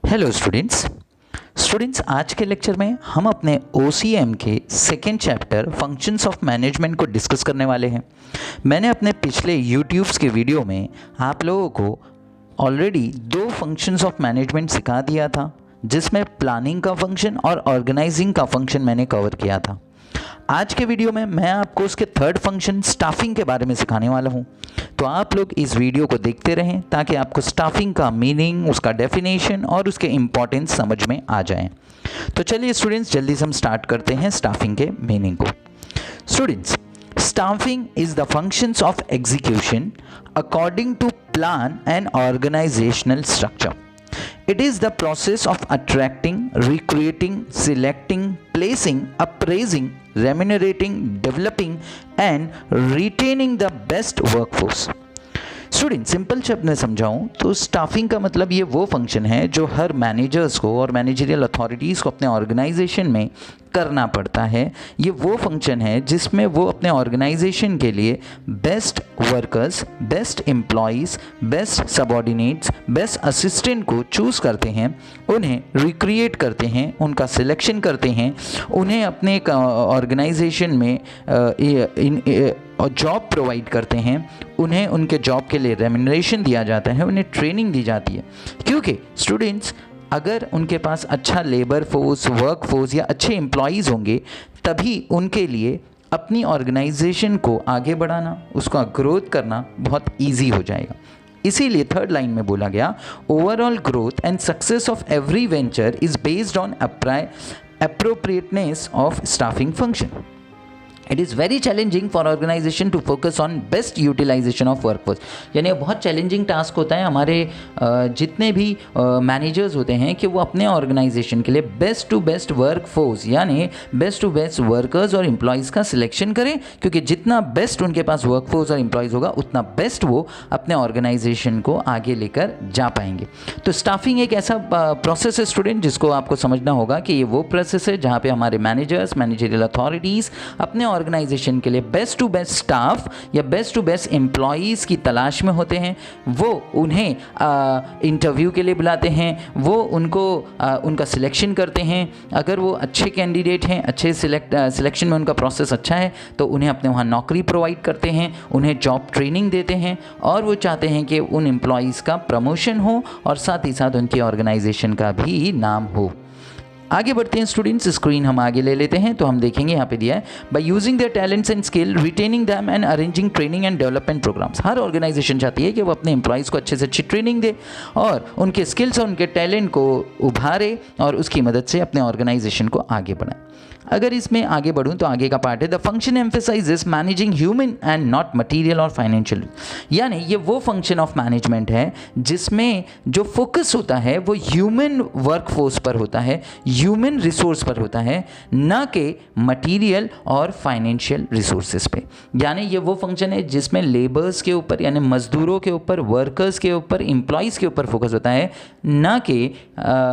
Hello students आज के lecture में हम अपने OCM के second chapter functions of management को डिस्कस करने वाले हैं। मैंने अपने पिछले यूट्यूब्स के वीडियो में आप लोगों को ऑलरेडी 2 फंक्शंस ऑफ मैनेजमेंट सिखा दिया था, जिसमें प्लानिंग का फंक्शन और ऑर्गेनाइजिंग का फंक्शन मैंने कवर किया था। आज के वीडियो में मैं आपको उसके थर्ड फंक्शन स्टाफिंग के बारे में सिखाने वाला हूं। तो आप लोग इस वीडियो को देखते रहें ताकि आपको स्टाफिंग का मीनिंग, उसका डेफिनेशन और उसके इम्पोर्टेंस समझ में आ जाएं। तो चलिए स्टूडेंट्स, जल्दी से हम स्टार्ट करते हैं स्टाफिंग के मीनिंग को। Students, staffing is the functions of execution according to plan and organizational structure. It is the process of attracting, recruiting, selecting, placing, appraising, remunerating, developing and retaining the best workforce. Student, simple शब्द में समझाऊं तो staffing का मतलब ये वो function है जो हर मैनेजर्स को और मैनेजरियल अथॉरिटीज़ को अपने ऑर्गेनाइजेशन में करना पड़ता है। ये वो फंक्शन है जिसमें वो अपने ऑर्गेनाइजेशन के लिए best workers, best employees, best subordinates, best assistant को चूज़ करते हैं, उन्हें रिक्रिएट करते हैं, उनका सिलेक्शन करते हैं, उन्हें अपने ऑर्गेनाइजेशन में जॉब प्रोवाइड करते हैं, उन्हें उनके जॉब के लिए रेम्यूनरेशन दिया जाता है, उन्हें ट्रेनिंग दी जाती है। क्योंकि स्टूडेंट्स, अगर उनके पास अच्छा लेबर फोर्स, वर्क फोर्स या अच्छे एम्प्लॉयज़ होंगे, तभी उनके लिए अपनी ऑर्गेनाइजेशन को आगे बढ़ाना, उसका ग्रोथ करना बहुत ईजी हो जाएगा। इसीलिए थर्ड लाइन में बोला गया, overall growth and success of every venture is based on appropriateness of staffing function. It is very challenging for organization to focus on best utilization of workforce. यानी बहुत चैलेंजिंग टास्क होता है हमारे जितने भी मैनेजर्स होते हैं कि वो अपने ऑर्गेनाइजेशन के लिए best to best work force यानी बेस्ट टू बेस्ट वर्कर्स और एम्प्लॉयज़ का सिलेक्शन करें, क्योंकि जितना बेस्ट उनके पास वर्क फोर्स और एम्प्लॉयज़ होगा उतना बेस्ट वो अपने ऑर्गेनाइजेशन को आगे लेकर जा पाएंगे। तो स्टाफिंग एक ऐसा प्रोसेस है स्टूडेंट जिसको आपको समझना होगा कि ये वो प्रोसेस है जहाँ पे हमारे मैनेजर्स, मैनेजरियल अथॉरिटीज़ अपने ऑर्गेनाइजेशन के लिए बेस्ट टू बेस्ट स्टाफ या बेस्ट टू बेस्ट एम्प्लॉयज़ की तलाश में होते हैं। वो उन्हें इंटरव्यू के लिए बुलाते हैं, वो उनको उनका सिलेक्शन करते हैं। अगर वो अच्छे कैंडिडेट हैं, अच्छे सिलेक्शन में उनका प्रोसेस अच्छा है, तो उन्हें अपने वहाँ नौकरी प्रोवाइड करते हैं, उन्हें जॉब ट्रेनिंग देते हैं और वो चाहते हैं कि उन एम्प्लॉयज़ का प्रमोशन हो और साथ ही साथ उनकी ऑर्गेनाइजेशन का भी नाम हो। आगे बढ़ते हैं स्टूडेंट्स, स्क्रीन हम आगे ले लेते हैं तो हम देखेंगे यहाँ पे दिया है, by using their talents and skill retaining them and arranging training and development programs. हर ऑर्गेनाइजेशन चाहती है कि वो अपने एम्प्लॉयज़ को अच्छे से अच्छी ट्रेनिंग दे और उनके स्किल्स और उनके टैलेंट को उभारे और उसकी मदद से अपने ऑर्गेनाइजेशन को आगे बढ़ाए। अगर इसमें आगे बढ़ूं तो आगे का पार्ट है, the function emphasises managing human and not material और फाइनेंशियल। यानी ये वो फंक्शन ऑफ मैनेजमेंट है जिसमें जो फोकस होता है वो ह्यूमन वर्कफोर्स पर होता है, ह्यूमन रिसोर्स पर होता है, ना कि मटेरियल और फाइनेंशियल रिसोर्सेज पे। यानी ये वो फंक्शन है जिसमें लेबर्स के ऊपर यानी मजदूरों के ऊपर, वर्कर्स के ऊपर, एम्प्लॉयज़ के ऊपर फोकस होता है, ना कि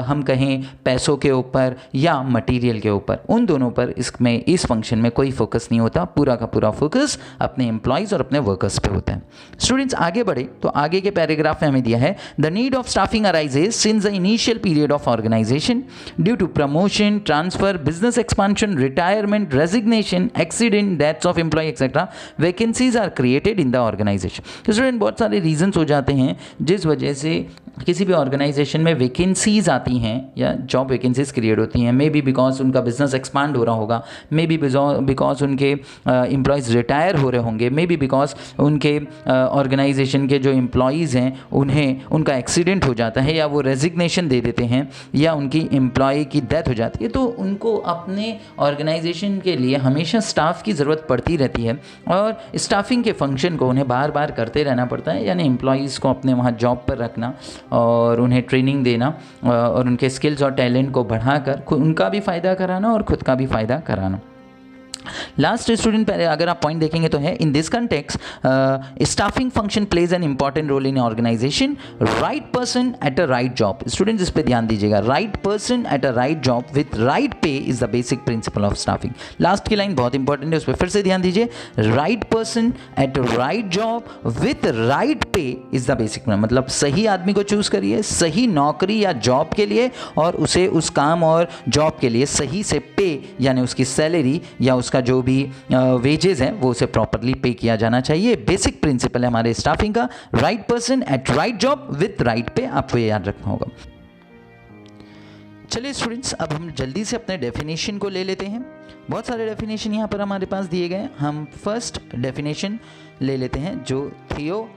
हम कहें पैसों के ऊपर या मटेरियल के ऊपर। उन दोनों पर इस फंक्शन में कोई फोकस नहीं होता, पूरा का पूरा फोकस अपने एम्प्लॉयज़ और अपने वर्कर्स पे होता है। स्टूडेंट्स, आगे बढ़े तो आगे के पैराग्राफ में हमें दिया है, the need of staffing arises since the initial period of organization due to promotion, transfer, business expansion, retirement, resignation, accident, deaths of employ etcetera, vacancies are created in the organization. तो student, बहुत सारे reasons हो जाते हैं जिस वजह से किसी भी ऑर्गेनाइजेशन में वैकेंसीज आती हैं या जॉब वैकेंसीज क्रिएट होती हैं। मे बी बिकॉज उनका बिजनेस एक्सपांड हो रहा होगा, मे बी बिकॉज उनके एम्प्लॉयज़ रिटायर हो रहे होंगे, मे बी बिकॉज उनके ऑर्गेनाइजेशन के जो एम्प्लॉयज़ हैं उन्हें उनका एक्सीडेंट हो जाता है या वो रेजिग्नेशन दे देते हैं या उनकी एम्प्लॉय की डेथ हो जाती है। तो उनको अपने ऑर्गेनाइजेशन के लिए हमेशा स्टाफ की ज़रूरत पड़ती रहती है और स्टाफिंग के फंक्शन को उन्हें बार बार करते रहना पड़ता है, यानी एम्प्लॉयज़ को अपने वहाँ जॉब पर रखना और उन्हें ट्रेनिंग देना और उनके स्किल्स और टैलेंट को बढ़ाकर उनका भी फ़ायदा कराना और खुद का भी फ़ायदा कराना। लास्ट स्टूडेंट अगर आप पॉइंट देखेंगे तो है in this context staffing function plays an important role in organization, right person at a right job. Students इस पे ध्यान दीजिएगा, right person at a right job with right pay is the basic principle of staffing. Last की line बहुत important है, उस पर फिर से ध्यान दीजिए, right person at a right job with right pay is the basic, मतलब सही आदमी को चूज करिए सही नौकरी या जॉब के लिए, और उसे उस काम और जॉब के लिए सही से पे यानी उसकी सैलरी या उसका जो भी वेजेस हैं वो उसे प्रॉपरली पे किया जाना चाहिए। बेसिक प्रिंसिपल है हमारे स्टाफिंग का, right person eight right job with right पे, आपको ये याद रखना होगा। चलिए स्टूडेंट्स, अब हम जल्दी से अपने डेफिनेशन को ले लेते हैं। बहुत सारे डेफिनेशन यहाँ पर हमारे पास दिए गए हैं। हम फर्स्ट डेफिनेशन ले लेते हैं जो थियो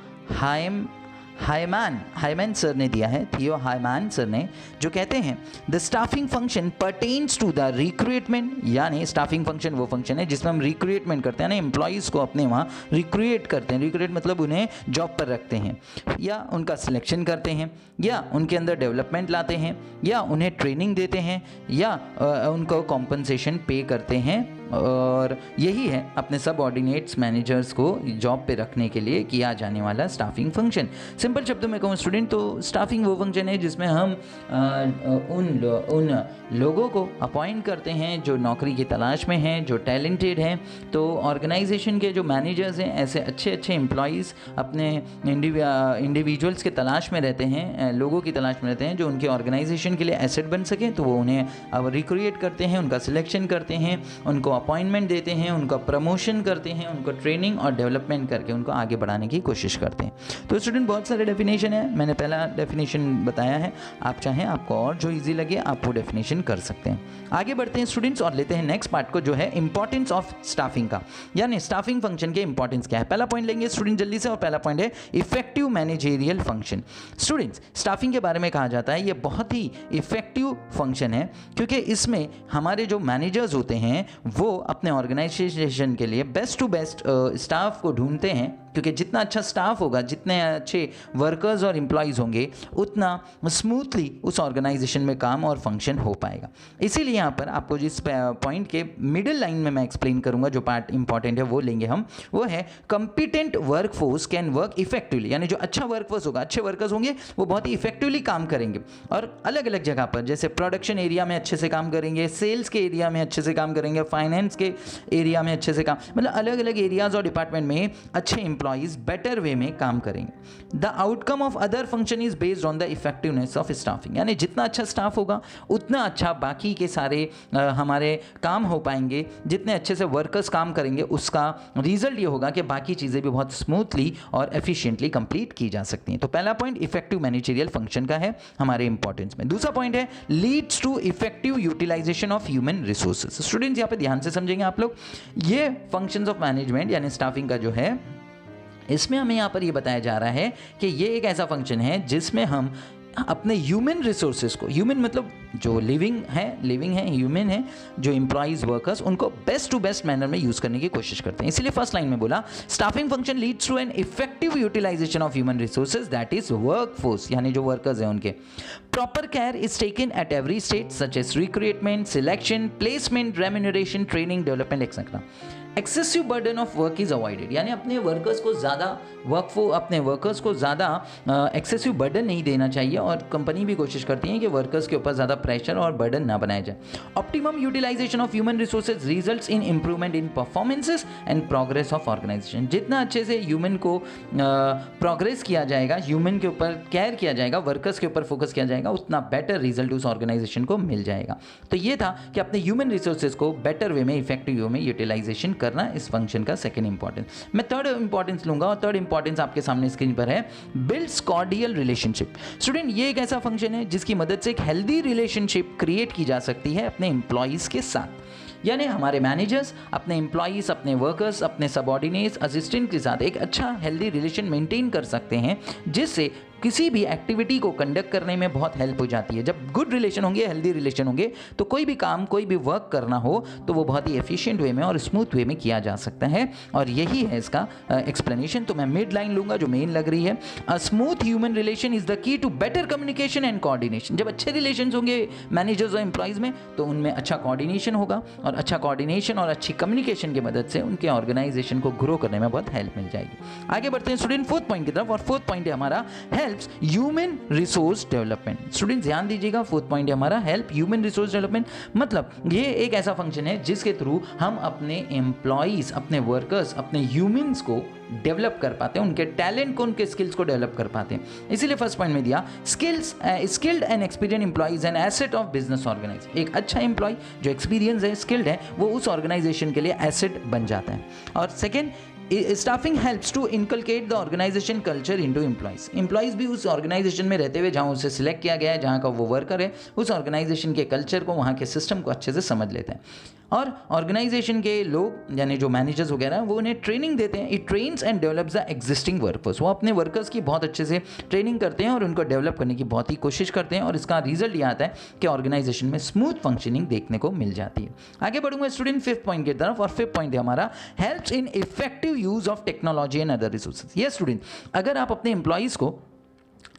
हाइमैन सर ने दिया है, थियो हाइमैन सर ने, जो कहते हैं the staffing function pertains to the recruitment, यानी स्टाफिंग फंक्शन वो फंक्शन है जिसमें हम रिक्रूटमेंट करते हैं ना, एम्प्लॉयज़ को अपने वहाँ रिक्रूट करते हैं। रिक्रूट मतलब उन्हें जॉब पर रखते हैं या उनका सिलेक्शन करते हैं या उनके अंदर डेवलपमेंट लाते हैं या उन्हें ट्रेनिंग देते हैं या उनको कॉम्पनसेशन पे करते हैं, और यही है अपने सब ऑर्डिनेट्स मैनेजर्स को जॉब पे रखने के लिए किया जाने वाला स्टाफिंग फंक्शन। सिंपल शब्दों में कहूँ स्टूडेंट तो स्टाफिंग वो फंक्शन है जिसमें हम उन लोगों को अपॉइंट करते हैं जो नौकरी की तलाश में हैं, जो टैलेंटेड हैं। तो ऑर्गेनाइजेशन के जो मैनेजर्स हैं ऐसे अच्छे अच्छे एम्प्लॉयज़ अपने इंडिविजुअल्स के तलाश में रहते हैं, लोगों की तलाश में रहते हैं जो उनके ऑर्गेनाइजेशन के लिए एसेट बन सकें। तो वो उन्हें अब रिक्रूट करते हैं, उनका सिलेक्शन करते हैं, उनको अपॉइंटमेंट देते हैं, उनका प्रमोशन करते हैं, उनको ट्रेनिंग और डेवलपमेंट करके उनको आगे बढ़ाने की कोशिश करते हैं। तो स्टूडेंट बहुत सारे डेफिनेशन है, मैंने पहला डेफिनेशन बताया है, आप चाहें आपको और जो इजी लगे आप वो डेफिनेशन कर सकते हैं। आगे बढ़ते हैं स्टूडेंट्स और लेते हैं नेक्स्ट पार्ट को जो है इंपॉर्टेंस ऑफ स्टाफिंग का, यानी स्टाफिंग फंक्शन के इंपॉर्टेंस क्या है। पहला पॉइंट लेंगे स्टूडेंट जल्दी से, और पहला पॉइंट है effective managerial function. Students staffing के बारे में कहा जाता है ये बहुत ही इफेक्टिव फंक्शन है क्योंकि इसमें हमारे जो मैनेजर्स होते हैं वो अपने ऑर्गेनाइजेशन के लिए बेस्ट टू बेस्ट स्टाफ को ढूंढते हैं, क्योंकि जितना अच्छा स्टाफ होगा, जितने अच्छे वर्कर्स और एम्प्लॉयज़ होंगे, उतना स्मूथली उस ऑर्गेनाइजेशन में काम और फंक्शन हो पाएगा। इसीलिए यहाँ पर आपको जिस पॉइंट के मिडिल लाइन में मैं एक्सप्लेन करूँगा, जो पार्ट इंपॉर्टेंट है वो लेंगे हम, वो है competent workforce can work effectively, यानी जो अच्छा वर्कफोर्स होगा, अच्छे वर्कर्स होंगे वो बहुत ही इफेक्टिवली काम करेंगे और अलग अलग जगह पर, जैसे प्रोडक्शन एरिया में अच्छे से काम करेंगे, सेल्स के एरिया में अच्छे से काम करेंगे, फाइनेंस के एरिया में अच्छे से काम, मतलब अलग अलग एरियाज और डिपार्टमेंट में अच्छे एम्प्लॉयज़ बेटर वे में काम करेंगे। The outcome of other function is based on the effectiveness of staffing, यानी जितना अच्छा स्टाफ होगा उतना अच्छा बाकी के सारे हमारे काम हो पाएंगे। जितने अच्छे से वर्कर्स काम करेंगे उसका रिजल्ट ये होगा कि बाकी चीज़ें भी बहुत स्मूथली और एफिशिएंटली कंप्लीट की जा सकती हैं। तो पहला पॉइंट इफेक्टिव मैनेजरियल फंक्शन का है हमारे इंपॉर्टेंस में। दूसरा पॉइंट है leads to effective utilization of human resources. Students यहाँ पे ध्यान से समझेंगे आप लोग, ये फंक्शंस ऑफ मैनेजमेंट यानी स्टाफिंग का जो है, इसमें हमें यहाँ पर ये बताया जा रहा है कि ये एक ऐसा फंक्शन है जिसमें हम अपने ह्यूमन रिसोर्सेज को, ह्यूमन मतलब जो लिविंग है ह्यूमन है, जो एम्प्लॉयज़ वर्कर्स, उनको बेस्ट टू बेस्ट मैनर में यूज़ करने की कोशिश करते हैं। इसीलिए फर्स्ट लाइन में बोला staffing function leads to an effective utilization of human resources that is workforce, यानी जो वर्कर्स हैं उनके proper care is taken at every stage such as recruitment, selection, placement, remuneration, training, development etcetera. Excessive burden of work is avoided, यानी अपने workers को ज़्यादा excessive burden नहीं देना चाहिए और कंपनी भी कोशिश करती है कि वर्कर्स के ऊपर ज़्यादा प्रेशर और बर्डन ना बनाया जाए। Optimum utilization of human resources results in improvement in performances and progress of organization. जितना अच्छे से ह्यूमन को प्रोग्रेस किया जाएगा, ह्यूमन के ऊपर केयर किया जाएगा, वर्कर्स के ऊपर फोकस किया जाएगा, उतना बेटर रिजल्ट उस ऑर्गेनाइजेशन को मिल जाएगा। तो ये था कि अपने ह्यूमन रिसोर्सेज को बेटर वे में, इफेक्टिव वे में यूटिलाइजेशन करना इस फंक्शन का सेकंड इंपॉर्टेंस। मैं थर्ड इंपॉर्टेंस लूंगा और थर्ड इंपॉर्टेंस आपके सामने स्क्रीन पर है, बिल्ड्स कॉर्डियल रिलेशनशिप। स्टूडेंट ये एक ऐसा फंक्शन है जिसकी मदद से एक हेल्दी रिलेशनशिप क्रिएट की जा सकती है अपने एम्प्लॉयज़ के साथ, यानी हमारे मैनेजर्स अपने एम्प्लॉयज़, अपने वर्कर्स, अपने सबऑर्डिनेट्स, असिस्टेंट के साथ एक अच्छा हेल्दी रिलेशन मेंटेन कर सकते हैं, जिससे किसी भी एक्टिविटी को कंडक्ट करने में बहुत हेल्प हो जाती है। जब गुड रिलेशन होंगे, हेल्दी रिलेशन होंगे, तो कोई भी काम, कोई भी वर्क करना हो तो वो बहुत ही एफिशिएंट वे में और स्मूथ वे में किया जा सकता है। और यही है इसका एक्सप्लेनेशन। तो मैं मिड लाइन लूंगा जो मेन लग रही है, a smooth human relation is the key to better communication and coordination. जब अच्छे रिलेशन होंगे मैनेजर्स और एम्प्लॉइज में, तो उनमें अच्छा कोऑर्डिनेशन होगा, और अच्छा कोऑर्डिनेशन और अच्छी कम्युनिकेशन की मदद से उनके ऑर्गेनाइजेशन को ग्रो करने में बहुत हेल्प मिल जाएगी। आगे बढ़ते हैं स्टूडेंट फोर्थ पॉइंट की तरफ, और फोर्थ पॉइंट है हमारा helps human resource development. Student ध्यान दीजिएगा, फोर्थ पॉइंट है हमारा हेल्प ह्यूमन रिसोर्स डेवलपमेंट। मतलब ये एक ऐसा फंक्शन है जिसके थ्रू हम अपने एम्प्लॉइज, अपने वर्कर्स, अपने ह्यूमंस को डेवलप कर पाते हैं, उनके टैलेंट को, उनके स्किल्स को डेवलप कर पाते हैं। इसीलिए फर्स्ट पॉइंट में दिया skilled and experience employees and asset of business organization. एक अच्छा एम्प्लॉय जो एक्सपीरियंस है, स्किल्ड है, वो उस ऑर्गेनाइजेशन के लिए एसेट बन जाता है। और second, staffing helps to inculcate the organization culture into employees. Employees भी उस ऑर्गेनाइजेशन में रहते हुए, जहां उसे सिलेक्ट किया गया है, जहां का वो वर्कर है, उस ऑर्गेनाइजेशन के कल्चर को, वहां के सिस्टम को अच्छे से समझ लेते हैं। और ऑर्गेनाइजेशन के लोग यानी जो मैनेजर्स वगैरह, वो उन्हें ट्रेनिंग देते हैं। It trains and develops the existing workers. वो अपने वर्कर्स की बहुत अच्छे से ट्रेनिंग करते हैं और उनको डेवलप करने की बहुत ही कोशिश करते हैं, और इसका रिजल्ट ये आता है कि ऑर्गेनाइजेशन में स्मूथ फंक्शनिंग देखने को मिल जाती है। आगे बढ़ूंगा स्टूडेंट फिफ्थ पॉइंट की तरफ, और फिफ्थ पॉइंट है हमारा helps in effective use of technology and other resources. ये स्टूडेंट, अगर आप अपने एम्प्लॉइज को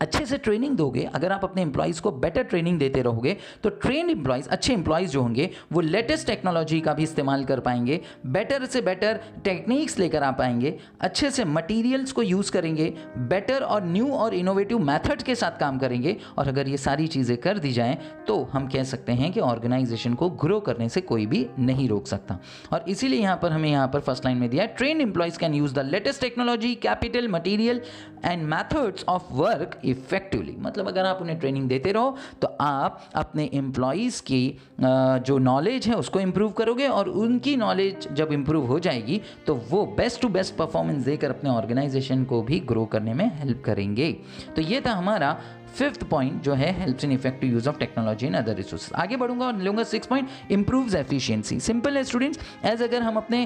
अच्छे से ट्रेनिंग दोगे, अगर आप अपने एम्प्लॉइज़ को बेटर ट्रेनिंग देते रहोगे, तो ट्रेंड एम्प्लॉइज़, अच्छे एम्प्लॉइज़ जो होंगे, वो लेटेस्ट टेक्नोलॉजी का भी इस्तेमाल कर पाएंगे, बेटर से बेटर टेक्निक्स लेकर आ पाएंगे, अच्छे से मटेरियल्स को यूज़ करेंगे, बेटर और न्यू और इनोवेटिव मेथड के साथ काम करेंगे। और अगर ये सारी चीज़ें कर दी जाएँ, तो हम कह सकते हैं कि ऑर्गेनाइजेशन को ग्रो करने से कोई भी नहीं रोक सकता। और इसीलिए यहाँ पर फर्स्ट लाइन में दिया है, trend employees can use the latest technology, capital, material and methods of work effectively. मतलब अगर आप उन्हें ट्रेनिंग देते रहो, तो आप अपने एम्प्लॉइज़ की जो नॉलेज है उसको इम्प्रूव करोगे, और उनकी नॉलेज जब इम्प्रूव हो जाएगी, तो वो बेस्ट टू बेस्ट परफॉर्मेंस देकर अपने ऑर्गेनाइजेशन को भी ग्रो करने में हेल्प करेंगे। तो ये था हमारा फिफ्थ पॉइंट, जो है helps in effective use of technology and other resources. आगे बढ़ूंगा और लूंगा six point, improves efficiency. Simple है स्टूडेंट्स, एज अगर हम अपने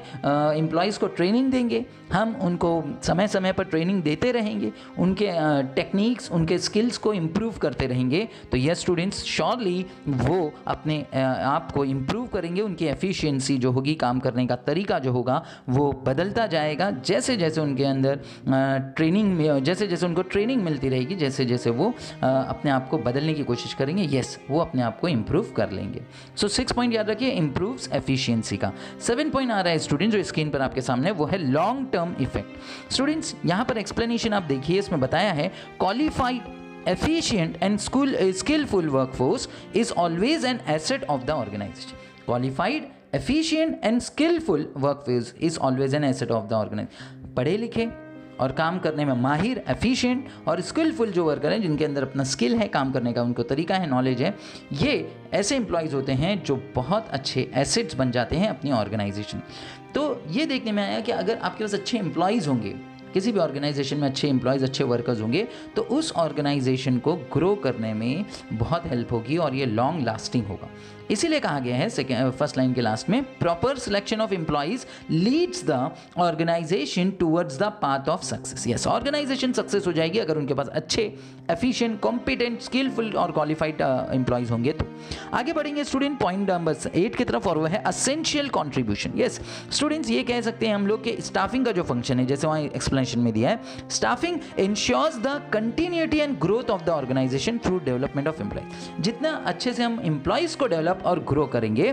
एम्प्लॉइज़ को ट्रेनिंग देंगे, हम उनको समय समय पर ट्रेनिंग देते रहेंगे, उनके टेक्निक्स, उनके स्किल्स को इम्प्रूव करते रहेंगे, तो यह स्टूडेंट्स श्योरली वो अपने आप को इम्प्रूव करेंगे। उनकी एफिशिएंसी जो होगी, काम करने का तरीका जो होगा, वो बदलता जाएगा जैसे जैसे उनके अंदर जैसे जैसे उनको ट्रेनिंग मिलती रहेगी, जैसे जैसे वो अपने आप को बदलने की कोशिश करेंगे, यस, वो अपने आप को इम्प्रूव कर लेंगे। सो 6 पॉइंट याद रखिए, इम्प्रूव्स एफिशिएंसी का। 7 पॉइंट आ रहा है स्टूडेंट, जो स्क्रीन पर आपके सामने, वो है लॉन्ग टर्म इफेक्ट। स्टूडेंट्स यहाँ पर एक्सप्लेनेशन आप देखिए, इसमें बताया है qualified, efficient and skillful workforce is always an asset of the organization. Qualified, efficient and skillful workforce is always an asset of the organization. पढ़े लिखे और काम करने में माहिर, एफिशिएंट और स्किलफुल जो वर्कर हैं, जिनके अंदर अपना स्किल है, काम करने का उनको तरीका है, नॉलेज है, ये ऐसे एम्प्लॉयज़ होते हैं जो बहुत अच्छे एसेट्स बन जाते हैं अपनी ऑर्गेनाइजेशन। तो ये देखने में आया कि अगर आपके पास अच्छे एम्प्लॉयज़ होंगे, किसी भी ऑर्गेनाइजेशन में अच्छे एम्प्लॉयज़, अच्छे वर्कर्स होंगे, तो उस ऑर्गेनाइजेशन को ग्रो करने में बहुत हेल्प होगी और ये लॉन्ग लास्टिंग होगा। इसीलिए कहा गया है फर्स्ट लाइन के लास्ट में, proper selection of employees leads the organization towards the path of success. Yes, organization success हो जाएगी अगर उनके पास अच्छे, एफिशिएंट, कॉम्पिटेंट, स्किलफुल और क्वालिफाइड एम्प्लॉयज होंगे। तो आगे बढ़ेंगे स्टूडेंट पॉइंट नंबर 8 की तरफ, और वो है असेंशियल कॉन्ट्रीब्यूशन। यस स्टूडेंट्स, ये कह सकते हैं हम लोग के स्टाफिंग का जो फंक्शन है, जैसे वहाँ एक्सप्लेनेशन में दिया है, staffing ensures the continuity and growth of the organization through development of employees. जितना अच्छे से हम एम्प्लॉयज को डेवलप और ग्रो करेंगे,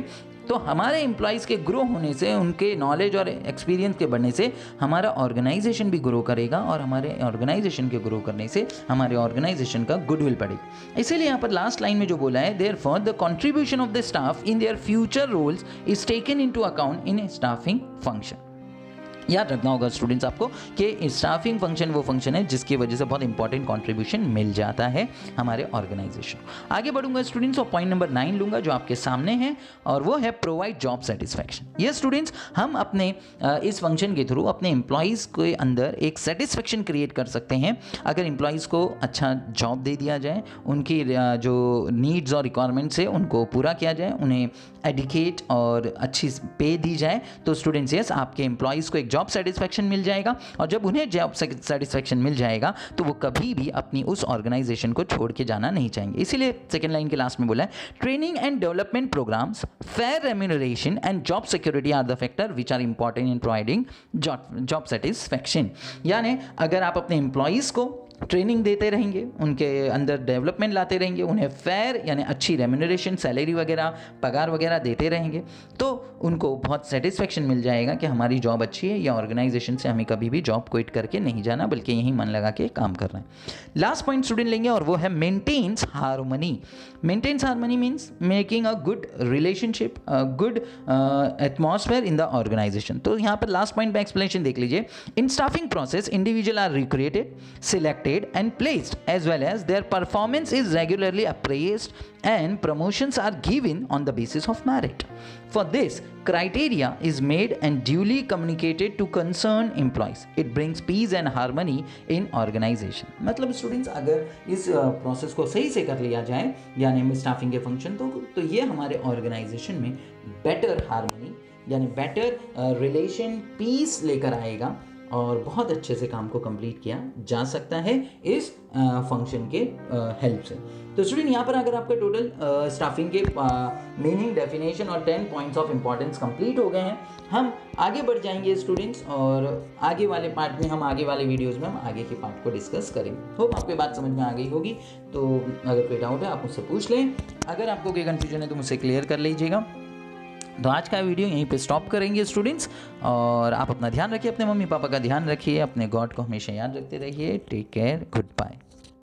तो हमारे एम्प्लॉयज़ के ग्रो होने से, उनके नॉलेज और एक्सपीरियंस के बढ़ने से हमारा ऑर्गेनाइजेशन भी ग्रो करेगा, और हमारे ऑर्गेनाइजेशन के ग्रो करने से हमारे ऑर्गेनाइजेशन का गुडविल बढ़ेगा। इसीलिए यहाँ पर लास्ट लाइन में जो बोला है, therefore the contribution of the staff in their future roles is taken into account in staffing function. याद रखना होगा स्टूडेंट्स आपको कि स्टाफिंग फंक्शन वो फंक्शन है जिसकी वजह से बहुत इंपॉर्टेंट कंट्रीब्यूशन मिल जाता है हमारे ऑर्गेनाइजेशन। आगे बढ़ूंगा स्टूडेंट्स, और पॉइंट नंबर 9 लूंगा जो आपके सामने है, और वो है प्रोवाइड जॉब सेटिस्फैक्शन। ये स्टूडेंट्स, हम अपने इस फंक्शन के थ्रू अपने एम्प्लॉयज़ के अंदर एक सेटिस्फैक्शन क्रिएट कर सकते हैं। अगर एम्प्लॉयज़ को अच्छा जॉब दे दिया जाए, उनकी जो नीड्स और रिक्वायरमेंट्स है उनको पूरा किया जाए, उन्हें एडुकेट और अच्छी पे दी जाए, तो स्टूडेंट्स यस, आपके एम्प्लॉयज़ को एक जॉब सेटिस्फैक्शन मिल जाएगा, और जब उन्हें जॉब सेटिस्फैक्शन मिल जाएगा तो वो कभी भी अपनी उस ऑर्गेनाइजेशन को छोड़ के जाना नहीं चाहेंगे। इसीलिए सेकेंड लाइन के लास्ट में बोला है, training and development programs, fair remuneration and job security are the factor which are important in providing job satisfaction. यानी अगर आप अपने एम्प्लॉयज़ को ट्रेनिंग देते रहेंगे, उनके अंदर डेवलपमेंट लाते रहेंगे, उन्हें फेयर यानी अच्छी रेम्यूनरेशन, सैलरी वगैरह, पगार वगैरह देते रहेंगे, तो उनको बहुत सेटिस्फेक्शन मिल जाएगा कि हमारी जॉब अच्छी है, या ऑर्गेनाइजेशन से हमें कभी भी जॉब क्विट करके नहीं जाना, बल्कि यहीं मन लगा के काम करना है। लास्ट पॉइंट स्टूडेंट लेंगे और वो है maintains harmony. Maintains harmony means making a good relationship, good atmosphere in the organization. तो यहाँ पर लास्ट पॉइंट में एक्सप्लेनेशन देख लीजिए। In staffing process individual are recruited, selected and placed, as well as their performance is regularly appraised and promotions are given on the basis of merit. For this, criteria is made and duly communicated to concerned employees. It brings peace and harmony in organization. मतलब students अगर इस process को सही से कर लिया जाए, यानी स्टाफिंग के फंक्शन, तो ये हमारे ऑर्गेनाइजेशन में बेटर हार्मनी यानी बेटर रिलेशन, पीस लेकर आएगा, और बहुत अच्छे से काम को कंप्लीट किया जा सकता है इस फंक्शन के हेल्प से। तो स्टूडेंट यहाँ पर अगर आपका टोटल स्टाफिंग के मीनिंग, डेफिनेशन और 10 पॉइंट्स ऑफ इंपॉर्टेंस कंप्लीट हो गए हैं। हम आगे बढ़ जाएंगे स्टूडेंट्स, और आगे वाले पार्ट में आगे वाले वीडियोज़ में हम आगे के पार्ट को डिस्कस करेंगे। होप आपको बात समझ में आ गई होगी। तो अगर कोई डाउट है आप मुझसे पूछ लें, अगर आपको कोई कन्फ्यूजन है तो मुझसे क्लियर कर लीजिएगा। तो आज का वीडियो यहीं पे स्टॉप करेंगे स्टूडेंट्स, और आप अपना ध्यान रखिए, अपने मम्मी पापा का ध्यान रखिए, अपने गॉड को हमेशा याद रखते रहिए। Take care, good bye.